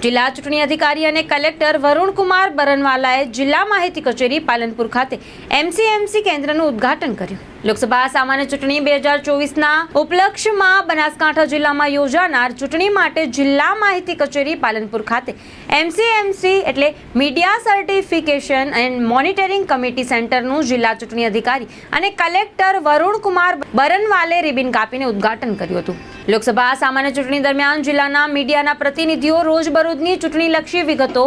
જિલ્લા ચૂંટણી અધિકારી અને કલેક્ટર વરુણકુમાર બરનવાલાએ જિલ્લા માહિતી કચેરી પાલનપુર ખાતે એમસીએમસી કેન્દ્રનું ઉદ્ઘાટન કર્યું। લોકસભા સામાન્ય ચૂંટણી 2024ના ઉપલક્ષ્યમાં બનાસકાંઠા જિલ્લામાં યોજાનાર ચૂંટણી માટે જિલ્લા માહિતી કચેરી પાલનપુર ખાતે એમસીએમસી એટલે media certification and monitoring committee સેન્ટરનું જિલ્લા ચૂંટણી અધિકારી અને કલેક્ટર વરુણકુમાર બરનવાલે રિબિન કાપીને ઉદ્ઘાટન કર્યું હતું। લોકસભા સામાન્ય ચૂંટણી દરમિયાન જિલ્લાના મીડિયાના પ્રતિનિધિઓ રોજબરોજની ચૂંટણીલક્ષી વિગતો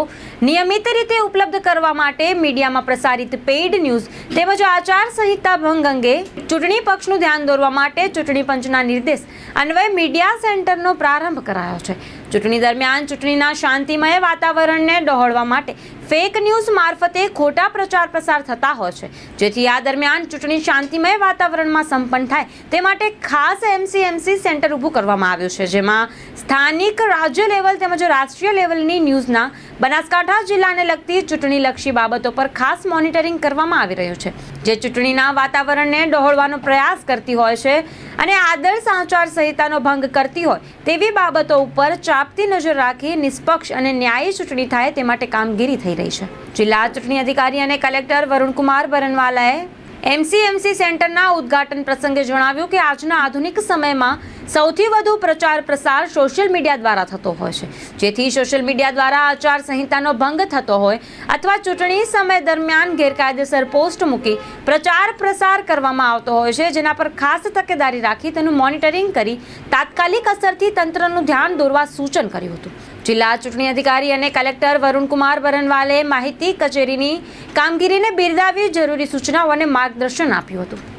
નિયમિત રીતે ઉપલબ્ધ કરવા માટે મીડિયામાં પ્રસારિત પેઇડ ન્યૂઝ તેમજ આચાર સંહિતા ભંગ અંગે ચૂંટણી પક્ષનું ધ્યાન દોરવા માટે ચૂંટણી પંચના નિર્દેશ અન્વયે મીડિયા સેન્ટરનો પ્રારંભ કરાયો છે। ચૂંટણી દરમિયાન ચૂંટણીના શાંતિમય વાતાવરણને ડહોળવા માટે ફેક ન્યૂઝ મારફતે ખોટા પ્રચાર પ્રસાર થતા હોય છે, જેથી આ દરમિયાન ચૂંટણી શાંતિમય વાતાવરણમાં સંપન્ન થાય તે માટે ખાસ એમસીએમસી સેન્ટર ઊભું કરવામાં આવ્યું છે, જેમાં સ્થાનિક રાજ્ય લેવલ તેમજ રાષ્ટ્રીય લેવલની ન્યૂઝના બનાસકાંઠા જિલ્લાને લગતી ચૂંટણીલક્ષી બાબતો પર ખાસ મોનિટરિંગ કરવામાં આવી રહ્યું છે, જે ચૂંટણીના વાતાવરણને ડહોળવાનો પ્રયાસ કરતી હોય છે અને આદર્શ આચાર સંહિતાનો ભંગ કરતી હોય તેવી બાબતો ઉપર ચાપતી નજર રાખી નિષ્પક્ષ અને ન્યાયી ચૂંટણી થાય તે માટે કામગીરી થઈ રહી છે। જિલ્લા ચૂંટણી અધિકારી અને કલેક્ટર વરુણકુમાર બરનવાલાએ એમસીએમસી સેન્ટરના ઉદ્ઘાટન પ્રસંગે જણાવ્યું કે આજના આધુનિક સમયમાં સૌથી વધુ પ્રચાર પ્રસાર સોશિયલ મીડિયા દ્વારા થતો હોય છે, જેથી સોશિયલ મીડિયા દ્વારા આચાર સંહિતાનો ભંગ થતો હોય અથવા ચૂંટણી સમય દરમિયાન ગેરકાયદેસર પોસ્ટ મૂકી પ્રચાર પ્રસાર કરવામાં આવતો હોય છે, જેના પર ખાસ તકેદારી રાખી તેનું મોનિટરિંગ કરી તાત્કાલિક અસરથી તંત્રનું ધ્યાન દોરવા સૂચન કર્યું હતું। જિલ્લા ચૂંટણી અધિકારી અને કલેક્ટર વરુણકુમાર બરનવાલે માહિતી કચેરીની કામગીરીને બિરદાવી જરૂરી સૂચનાઓ અને માર્ગદર્શન આપ્યું હતું।